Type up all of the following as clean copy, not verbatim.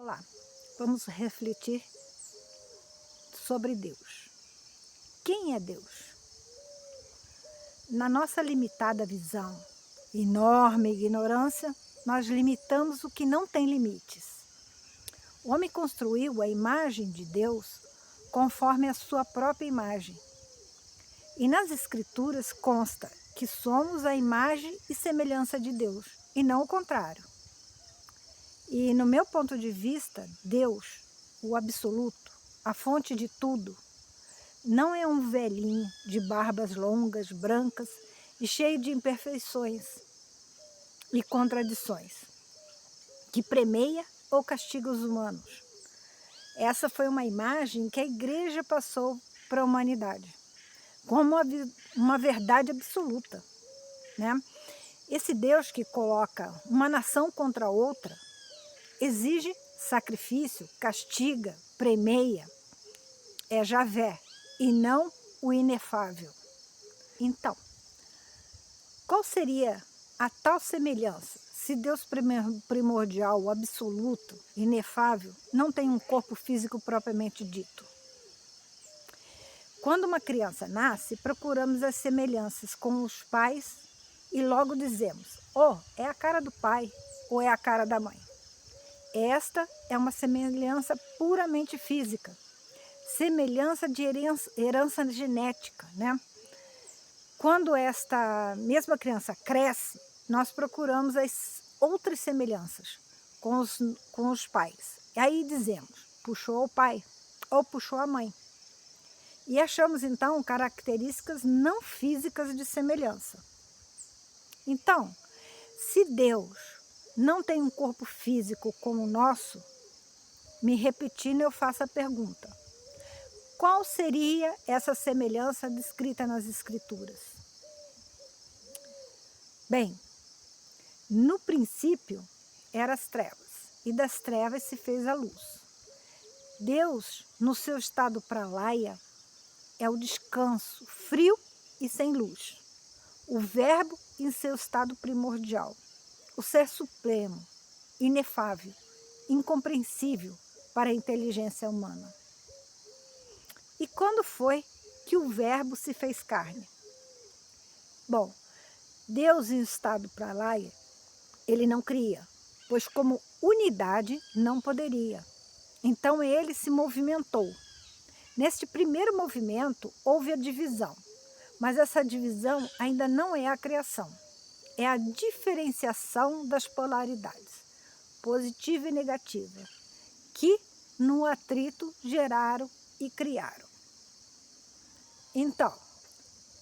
Olá, vamos refletir sobre Deus. Quem é Deus? Na nossa limitada visão, enorme ignorância, nós limitamos o que não tem limites. O homem construiu a imagem de Deus conforme a sua própria imagem. E nas Escrituras consta que somos a imagem e semelhança de Deus, e não o contrário. E no meu ponto de vista, Deus, o absoluto, a fonte de tudo, não é um velhinho de barbas longas, brancas e cheio de imperfeições e contradições, que premeia ou castiga os humanos. Essa foi uma imagem que a igreja passou para a humanidade, como uma verdade absoluta, né? Esse Deus que coloca uma nação contra outra, exige sacrifício, castiga, premeia, é Javé e não o inefável. Então, qual seria a tal semelhança se Deus primordial, o absoluto, inefável, não tem um corpo físico propriamente dito? Quando uma criança nasce, procuramos as semelhanças com os pais e logo dizemos: oh, é a cara do pai ou é a cara da mãe. Esta é uma semelhança puramente física, semelhança de herança genética, né? Quando esta mesma criança cresce, nós procuramos as outras semelhanças com os pais. E aí dizemos, puxou o pai ou puxou a mãe. E achamos então características não físicas de semelhança. Então, se Deus não tem um corpo físico como o nosso, me repetindo eu faço a pergunta: qual seria essa semelhança descrita nas Escrituras? Bem, no princípio eram as trevas, e das trevas se fez a luz. Deus, no seu estado pralaia, é o descanso, frio e sem luz. O Verbo em seu estado primordial, o ser supremo, inefável, incompreensível para a inteligência humana. E quando foi que o Verbo se fez carne? Bom, Deus em estado pralaia, ele não cria, pois como unidade não poderia. Então ele se movimentou. Neste primeiro movimento houve a divisão, mas essa divisão ainda não é a criação. É a diferenciação das polaridades, positiva e negativa, que no atrito geraram e criaram. Então,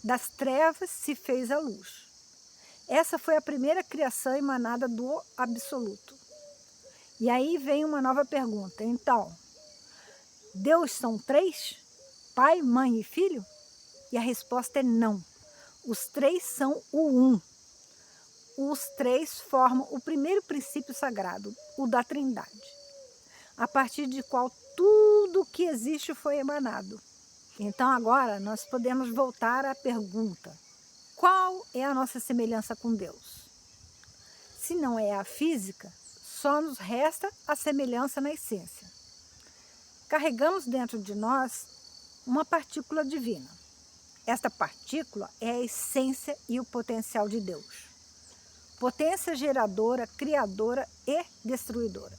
das trevas se fez a luz. Essa foi a primeira criação emanada do absoluto. E aí vem uma nova pergunta. Então, Deus são três? Pai, mãe e filho? E a resposta é não. Os três são o um. Os três formam o primeiro princípio sagrado, o da Trindade, a partir de qual tudo que existe foi emanado. Então agora nós podemos voltar à pergunta: qual é a nossa semelhança com Deus? Se não é a física, só nos resta a semelhança na essência. Carregamos dentro de nós uma partícula divina. Esta partícula é a essência e o potencial de Deus. Potência geradora, criadora e destruidora.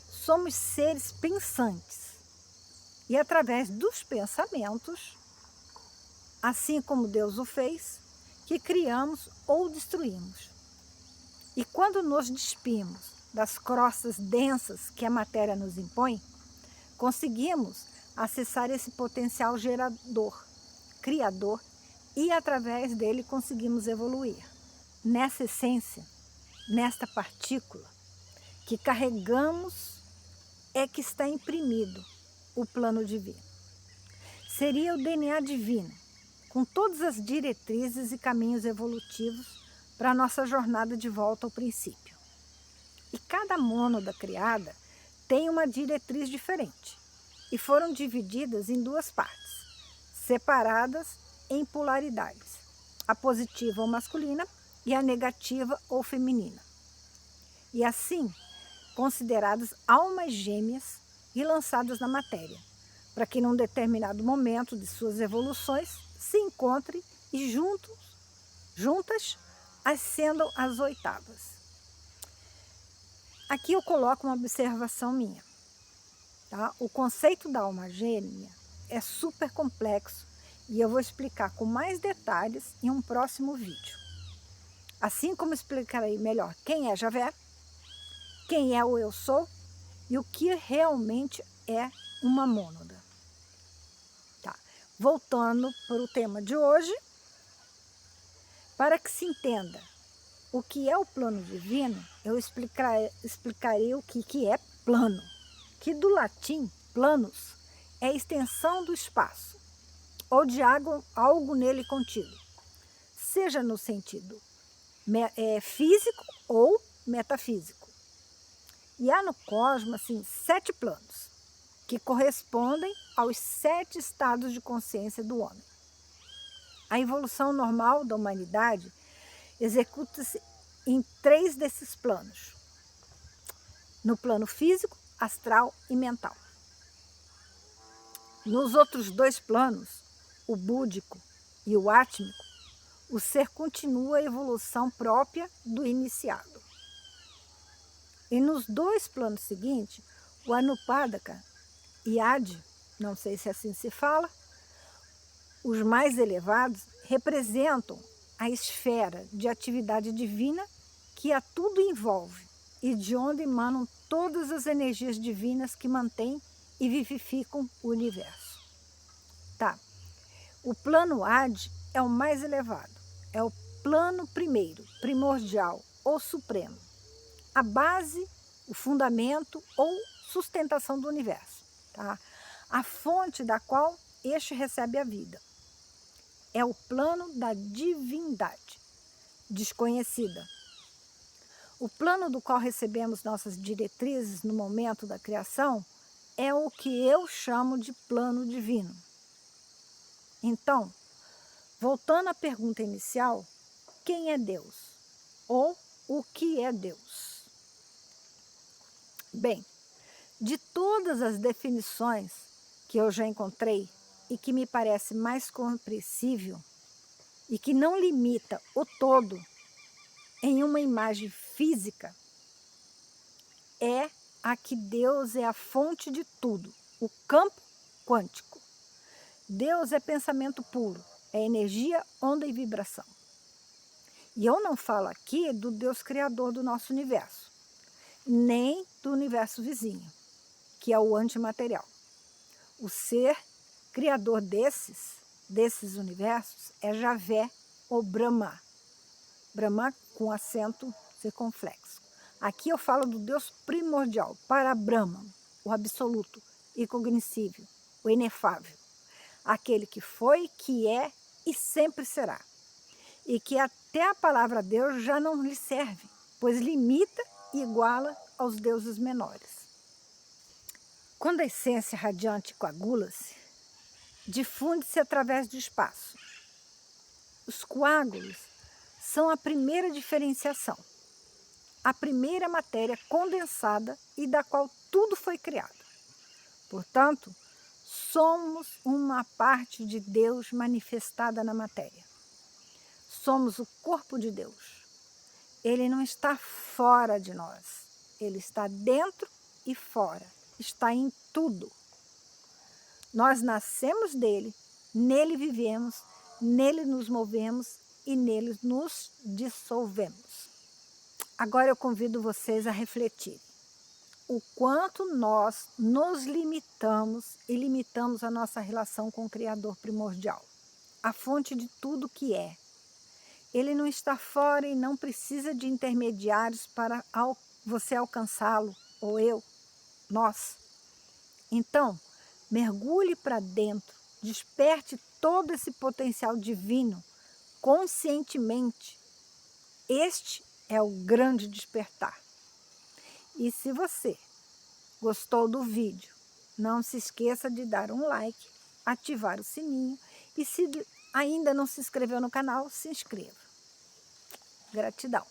Somos seres pensantes. E através dos pensamentos, assim como Deus o fez, que criamos ou destruímos. E quando nos despimos das crostas densas que a matéria nos impõe, conseguimos acessar esse potencial gerador, criador, e através dele conseguimos evoluir. Nessa essência, nesta partícula que carregamos, é que está imprimido o plano divino. Seria o DNA divino, com todas as diretrizes e caminhos evolutivos para a nossa jornada de volta ao princípio. E cada mônada criada tem uma diretriz diferente e foram divididas em duas partes, separadas em polaridades, a positiva ou masculina e a negativa ou feminina. E assim, consideradas almas gêmeas e lançadas na matéria, para que num determinado momento de suas evoluções se encontrem e juntas ascendam às oitavas. Aqui eu coloco uma observação minha, tá? O conceito da alma gêmea é super complexo e eu vou explicar com mais detalhes em um próximo vídeo. Assim como explicarei melhor quem é Javé, quem é o eu sou e o que realmente é uma mônada. Tá. Voltando para o tema de hoje, para que se entenda o que é o plano divino, eu explicarei o que é plano, que do latim planos é extensão do espaço ou de algo nele contido, seja no sentido físico ou metafísico. E há no cosmos, assim, 7 planos, que correspondem aos 7 estados de consciência do homem. A evolução normal da humanidade executa-se em 3 desses planos: no plano físico, astral e mental. Nos outros 2 planos, o búdico e o átmico, o ser continua a evolução própria do iniciado. E nos 2 planos seguintes, o Anupadaka e Adi, não sei se assim se fala, os mais elevados representam a esfera de atividade divina que a tudo envolve e de onde emanam todas as energias divinas que mantêm e vivificam o universo. Tá. O plano Adi é o mais elevado, é o plano primeiro, primordial ou supremo, a base, o fundamento ou sustentação do universo, tá? A fonte da qual este recebe a vida. É o plano da divindade, desconhecida. O plano do qual recebemos nossas diretrizes no momento da criação é o que eu chamo de plano divino. Então, voltando à pergunta inicial, quem é Deus? Ou o que é Deus? Bem, de todas as definições que eu já encontrei e que me parece mais compreensível e que não limita o todo em uma imagem física, é a que Deus é a fonte de tudo, o campo quântico. Deus é pensamento puro, é energia, onda e vibração. E eu não falo aqui do Deus criador do nosso universo, nem do universo vizinho, que é o antimaterial. O ser criador desses universos é Javé ou Brahma. Brahma com acento circunflexo. Aqui eu falo do Deus primordial, para Brahma, o absoluto, incognoscível, o inefável. Aquele que foi, que é e sempre será. E que até a palavra Deus já não lhe serve, pois limita e iguala aos deuses menores. Quando a essência radiante coagula-se, difunde-se através do espaço. Os coágulos são a primeira diferenciação, a primeira matéria condensada e da qual tudo foi criado. Portanto, somos uma parte de Deus manifestada na matéria. Somos o corpo de Deus. Ele não está fora de nós, ele está dentro e fora, está em tudo. Nós nascemos dele, nele vivemos, nele nos movemos e nele nos dissolvemos. Agora eu convido vocês a refletir o quanto nós nos limitamos e limitamos a nossa relação com o Criador primordial, a fonte de tudo que é. Ele não está fora e não precisa de intermediários para você alcançá-lo, ou eu, nós. Então, mergulhe para dentro, desperte todo esse potencial divino conscientemente. Este é o grande despertar. E se você gostou do vídeo, não se esqueça de dar um like, ativar o sininho e se ainda não se inscreveu no canal, se inscreva. Gratidão.